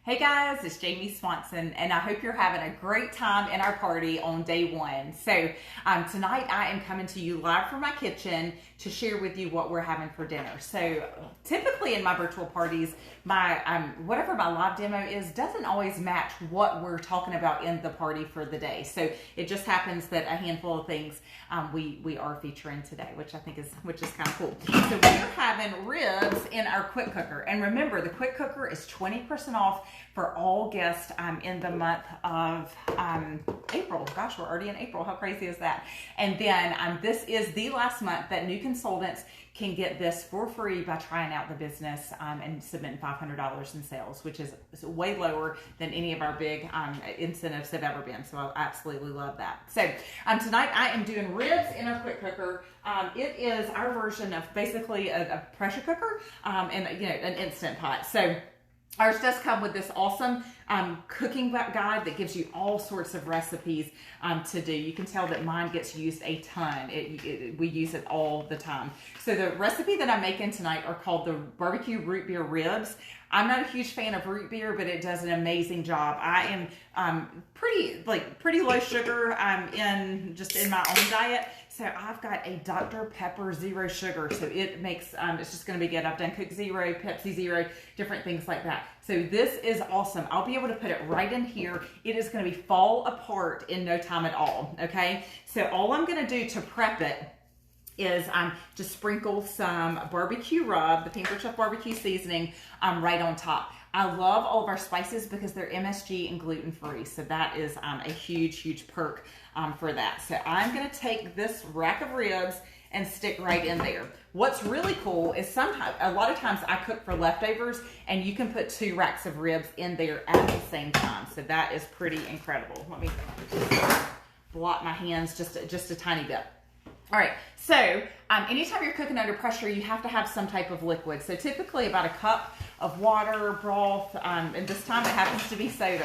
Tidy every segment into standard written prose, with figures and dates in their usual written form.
Hey guys, it's Jamie Swanson, and I hope you're having a great time in our party on day one. So tonight I am coming to you live from my kitchen to share with you what we're having for dinner. So typically in my virtual parties, my whatever my live demo is doesn't always match what we're talking about in the party for the day. So it just happens that a handful of things we are featuring today, which I think is kind of cool. So we are having ribs in our quick cooker, and remember the quick cooker is 20% off for all guests in the month of April. Gosh, we're already in April. How crazy is that? And then this is the last month that new consultants can get this for free by trying out the business and submitting $500 in sales, which is way lower than any of our big incentives have ever been. So I absolutely love that. So tonight I am doing ribs in a quick cooker. It is our version of basically a pressure cooker and an Instant Pot. So ours does come with this awesome cooking guide that gives you all sorts of recipes to do. You can tell that mine gets used a ton. We use it all the time. So the recipe that I'm making tonight are called the barbecue root beer ribs. I'm not a huge fan of root beer, but it does an amazing job. I am pretty low sugar in my own diet. So I've got a Dr. Pepper Zero Sugar. So it makes, it's just going to be good. I've done Coke Zero, Pepsi Zero, different things like that. So this is awesome. I'll be able to put it right in here. It is going to be fall apart in no time at all. Okay. So all I'm going to do to prep it is just sprinkle some barbecue rub, the Pampered Chef barbecue seasoning, right on top. I love all of our spices because they're MSG and gluten-free. So that is a huge perk for that. So I'm going to take this rack of ribs and stick right in there. What's really cool is a lot of times I cook for leftovers, and you can put 2 racks of ribs in there at the same time. So that is pretty incredible. Let me just blot my hands just a tiny bit. All right, so anytime you're cooking under pressure, you have to have some type of liquid. So typically about a cup of water, broth, and this time it happens to be soda,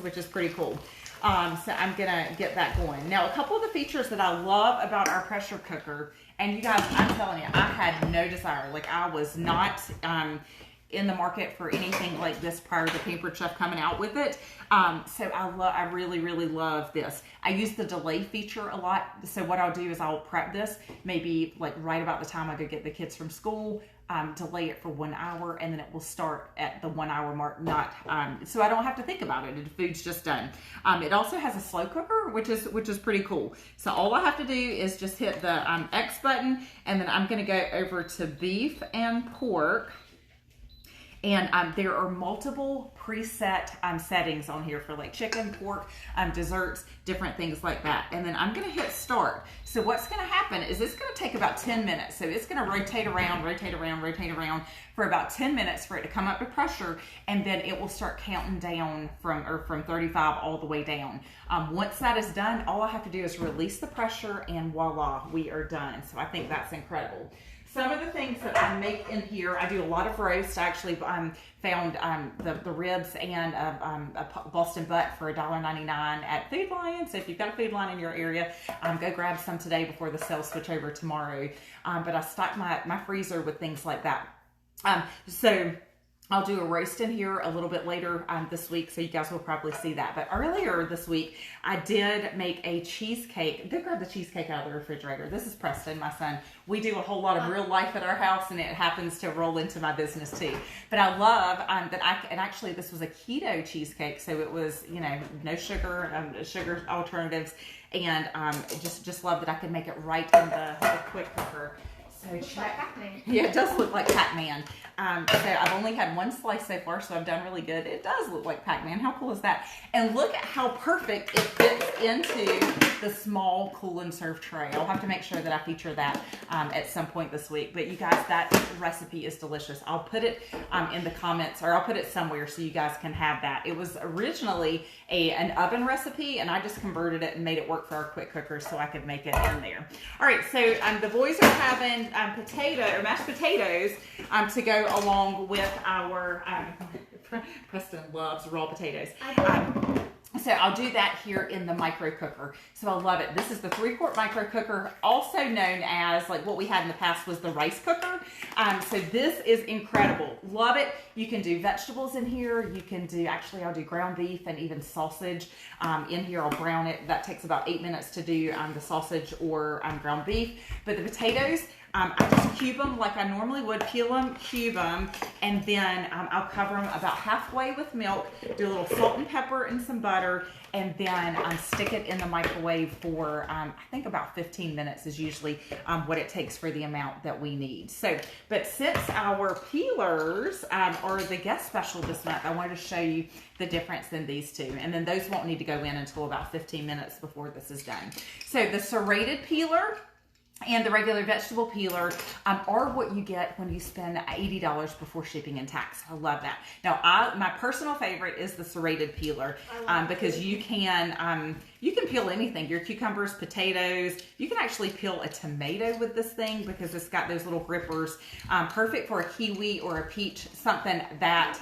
which is pretty cool. So I'm gonna get that going. Now, a couple of the features that I love about our pressure cooker, and you guys, I'm telling you, I had no desire. Like I was not in the market for anything like this prior to Pampered Chef coming out with it. So I really love this. I use the delay feature a lot. So what I'll do is I'll prep this maybe like right about the time I go get the kids from school, delay it for 1 hour, and then it will start at the 1 hour mark, so I don't have to think about it. The food's just done. It also has a slow cooker, which is pretty cool. So all I have to do is just hit the X button, and then I'm gonna go over to beef and pork. And there are multiple preset settings on here for like chicken, pork, desserts, different things like that. And then I'm gonna hit start. So what's gonna happen is it's gonna take about 10 minutes. So it's gonna rotate around for about 10 minutes for it to come up to pressure, and then it will start counting down from 35 all the way down. Once that is done, all I have to do is release the pressure, and voila, we are done. So I think that's incredible. Some of the things that I make in here, I do a lot of roast. I actually found the ribs and a Boston butt for $1.99 at Food Lion. So if you've got a Food Lion in your area, go grab some today before the sales switch over tomorrow. But I stock my freezer with things like that. So I'll do a roast in here a little bit later this week, so you guys will probably see that. But earlier this week, I did make a cheesecake. Go grab the cheesecake out of the refrigerator. This is Preston, my son. We do a whole lot of real life at our house, and it happens to roll into my business too. But I love and actually this was a keto cheesecake, so it was, no sugar, sugar alternatives, and just love that I could make it right in the quick cooker. So yeah, it does look like Pac-Man. So I've only had one slice so far, so I've done really good. It does look like Pac-Man. How cool is that? And look at how perfect it fits into the small cool and serve tray. I'll have to make sure that I feature that at some point this week. But you guys, that recipe is delicious. I'll put it in the comments, or I'll put it somewhere so you guys can have that. It was originally an oven recipe, and I just converted it and made it work for our quick cooker so I could make it in there. All right, so the boys are having mashed potatoes to go along with our Preston loves raw potatoes. So I'll do that here in the micro cooker. So I love it. This is the 3-quart micro cooker, also known as, like what we had in the past was the rice cooker. So this is incredible. Love it. You can do vegetables in here. You can do, actually I'll do ground beef and even sausage in here. I'll brown it. That takes about 8 minutes to do the sausage or ground beef. But the potatoes, I just cube them like I normally would, peel them, cube them, and then I'll cover them about halfway with milk, do a little salt and pepper and some butter, and then stick it in the microwave for, I think about 15 minutes is usually what it takes for the amount that we need. So, but since our peelers are the guest special this month, I wanted to show you the difference in these two. And then those won't need to go in until about 15 minutes before this is done. So the serrated peeler and the regular vegetable peeler are what you get when you spend $80 before shipping and tax. I love that. Now, my personal favorite is the serrated peeler because you can peel anything. Your cucumbers, potatoes. You can actually peel a tomato with this thing because it's got those little grippers. Perfect for a kiwi or a peach, something that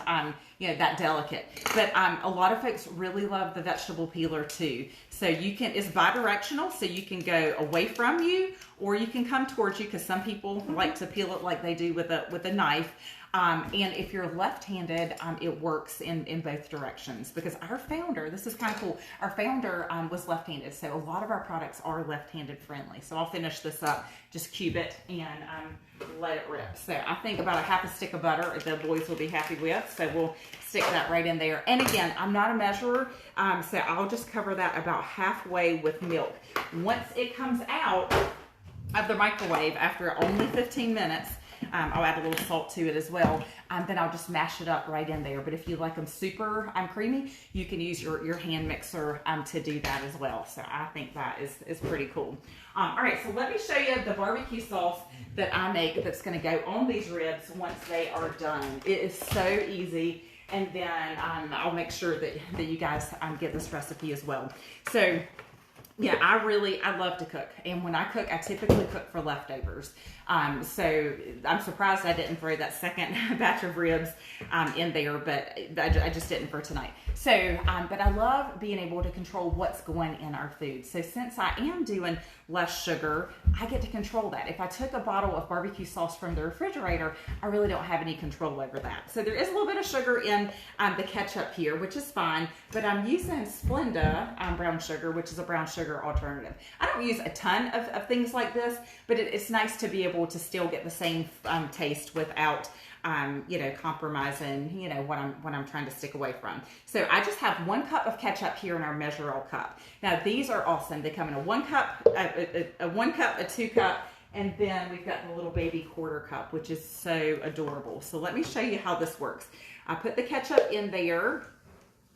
that delicate. But a lot of folks really love the vegetable peeler too. So it's bi-directional, so you can go away from you or you can come towards you, because some people like to peel it like they do with a knife. And if you're left-handed, it works in both directions, because our founder, this is kind of cool, our founder was left-handed, so a lot of our products are left-handed friendly. So I'll finish this up, just cube it and let it rip. So I think about a half a stick of butter the boys will be happy with, so we'll stick that right in there. And again, I'm not a measurer, so I'll just cover that about halfway with milk. Once it comes out of the microwave after only 15 minutes, I'll add a little salt to it as well. Then I'll just mash it up right in there. But if you like them super creamy, you can use your hand mixer to do that as well. So I think that is pretty cool. All right, so let me show you the barbecue sauce that I make that's going to go on these ribs once they are done. It is so easy. And then I'll make sure that you guys get this recipe as well. So yeah, I love to cook. And when I cook, I typically cook for leftovers. So I'm surprised I didn't throw that second batch of ribs in there, but I just didn't for tonight. So, but I love being able to control what's going in our food. So since I am doing less sugar, I get to control that. If I took a bottle of barbecue sauce from the refrigerator, I really don't have any control over that. So there is a little bit of sugar in the ketchup here, which is fine, but I'm using Splenda brown sugar, which is a brown sugar alternative. I don't use a ton of things like this, but it's nice to be able to still get the same taste without compromising, what I'm trying to stick away from. So I just have 1 cup of ketchup here in our measure all cup. Now these are awesome. They come in a 1 cup, a 1 cup, a 2 cup, and then we've got the little baby 1/4 cup, which is so adorable. So let me show you how this works. I put the ketchup in there,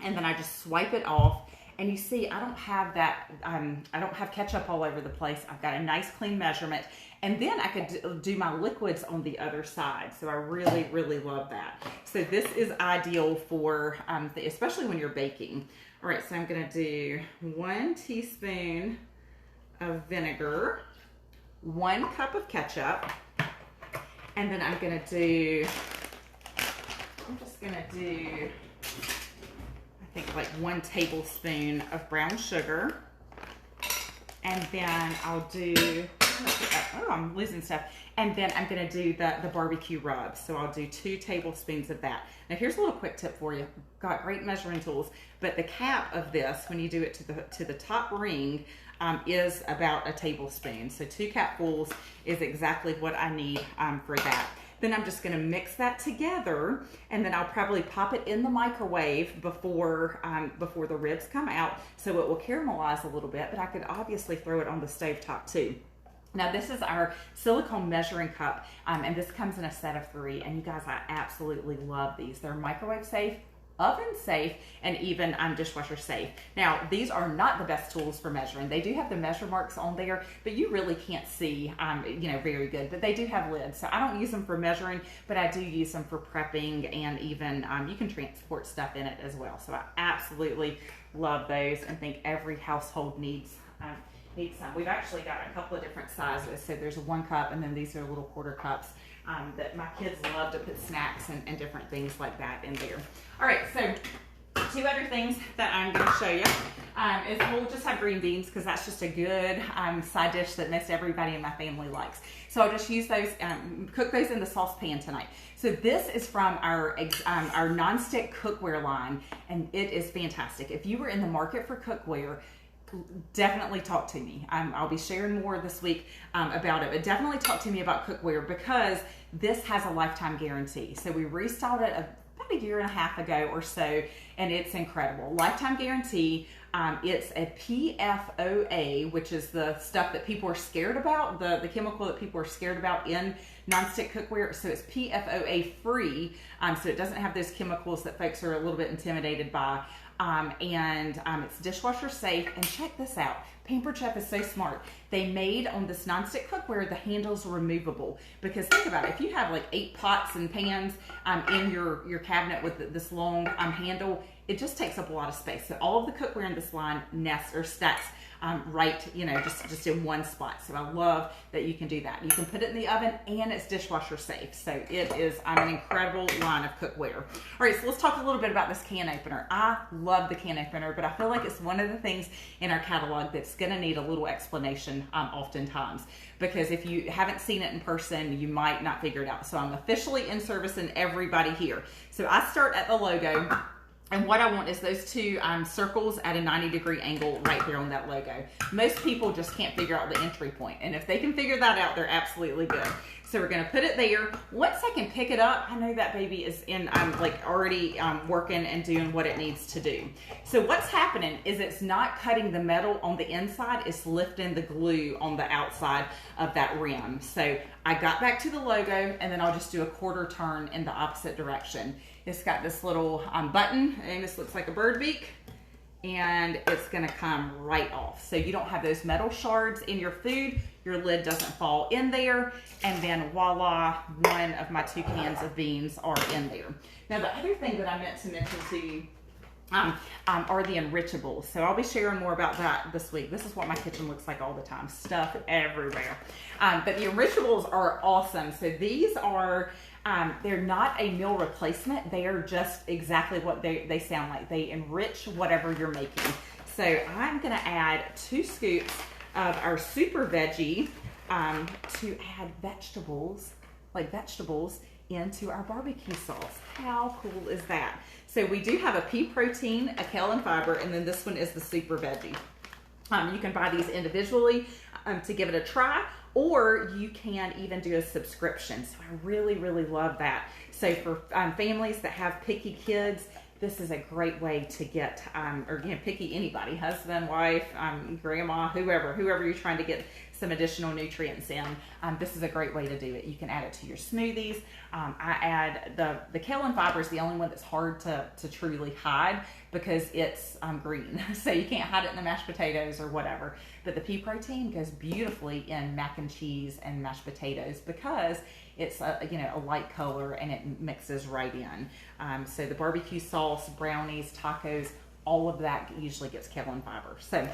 and then I just swipe it off. And you see, I don't have that, I don't have ketchup all over the place. I've got a nice clean measurement. And then I could do my liquids on the other side. So I really, really love that. So this is ideal for, especially when you're baking. All right, so I'm gonna do 1 teaspoon of vinegar, 1 cup of ketchup, and then I'm just gonna do, I think like 1 tablespoon of brown sugar. And then I'll do, oh, I'm losing stuff. And then I'm gonna do the barbecue rub. So I'll do 2 tablespoons of that. Now here's a little quick tip for you. Got great measuring tools, but the cap of this, when you do it to the top ring, is about a tablespoon. So 2 capfuls is exactly what I need for that. Then I'm just gonna mix that together, and then I'll probably pop it in the microwave before the ribs come out, so it will caramelize a little bit, but I could obviously throw it on the stove top too. Now this is our silicone measuring cup, and this comes in a set of 3, and you guys, I absolutely love these. They're microwave safe, oven safe, and even dishwasher safe. Now these are not the best tools for measuring. They do have the measure marks on there, but you really can't see very good, but they do have lids. So I don't use them for measuring, but I do use them for prepping, and even you can transport stuff in it as well. So I absolutely love those and think every household needs some. We've actually got a couple of different sizes. So there's a 1 cup, and then these are little 1/4 cups that my kids love to put snacks and different things like that in there. All right, so 2 other things that I'm going to show you is we'll just have green beans because that's just a good side dish that most everybody in my family likes. So I'll just use those, cook those in the saucepan tonight. So this is from our nonstick cookware line, and it is fantastic. If you were in the market for cookware, definitely talk to me. I'll be sharing more this week about it, but definitely talk to me about cookware because this has a lifetime guarantee. So we restyled it about a year and a half ago or so, and it's incredible. Lifetime guarantee. It's a PFOA, which is the stuff that people are scared about, the chemical that people are scared about in nonstick cookware. So it's PFOA free, so it doesn't have those chemicals that folks are a little bit intimidated by. It's dishwasher safe. And check this out. Pampered Chef is so smart. They made on this nonstick cookware, the handles removable. Because think about it, if you have like 8 pots and pans in your cabinet with this long handle, it just takes up a lot of space. So all of the cookware in this line nests or stacks right, just in one spot. So I love that you can do that. You can put it in the oven and it's dishwasher safe. So it is an incredible line of cookware. All right, so let's talk a little bit about this can opener. I love the can opener, but I feel like it's one of the things in our catalog that's gonna need a little explanation oftentimes. Because if you haven't seen it in person, you might not figure it out. So I'm officially in service in everybody here. So I start at the logo. And what I want is those two circles at a 90-degree angle right there on that logo. Most people just can't figure out the entry point. And if they can figure that out, they're absolutely good. So we're gonna put it there. Once I can pick it up, I know that baby is in, already working and doing what it needs to do. So what's happening is it's not cutting the metal on the inside, it's lifting the glue on the outside of that rim. So I got back to the logo and then I'll just do a quarter turn in the opposite direction. It's got this little button, and this looks like a bird beak, and it's gonna come right off. So you don't have those metal shards in your food, your lid doesn't fall in there, and then voila, one of my 2 cans of beans are in there. Now the other thing that I meant to mention to you are the enrichables. So I'll be sharing more about that this week. This is what my kitchen looks like all the time, stuff everywhere. But the enrichables are awesome. So these are, they're not a meal replacement. They are just exactly what they sound like. They enrich whatever you're making. So I'm gonna add 2 scoops of our super veggie to add vegetables into our barbecue sauce. How cool is that? So we do have a pea protein, a kale and fiber, and then this one is the super veggie. You can buy these individually to give it a try, or you can even do a subscription. So I really, really love that. So for families that have picky kids, this is a great way to get, picky anybody, husband, wife, grandma, whoever you're trying to get some additional nutrients in. This is a great way to do it. You can add it to your smoothies. I add the kale and fiber is the only one that's hard to truly hide because it's green. So you can't hide it in the mashed potatoes or whatever. But the pea protein goes beautifully in mac and cheese and mashed potatoes because it's a light color and it mixes right in. So the barbecue sauce, brownies, tacos, all of that usually gets kale and fiber. So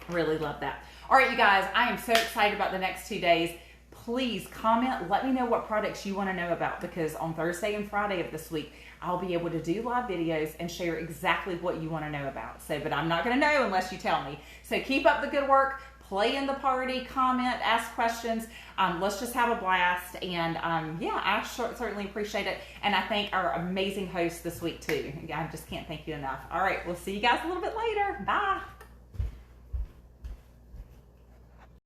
really love that. All right, you guys, I am so excited about the next 2 days. Please comment, let me know what products you want to know about because on Thursday and Friday of this week, I'll be able to do live videos and share exactly what you want to know about. So, but I'm not going to know unless you tell me. So keep up the good work, play in the party, comment, ask questions. Let's just have a blast. And I certainly appreciate it. And I thank our amazing host this week too. I just can't thank you enough. All right, we'll see you guys a little bit later. Bye.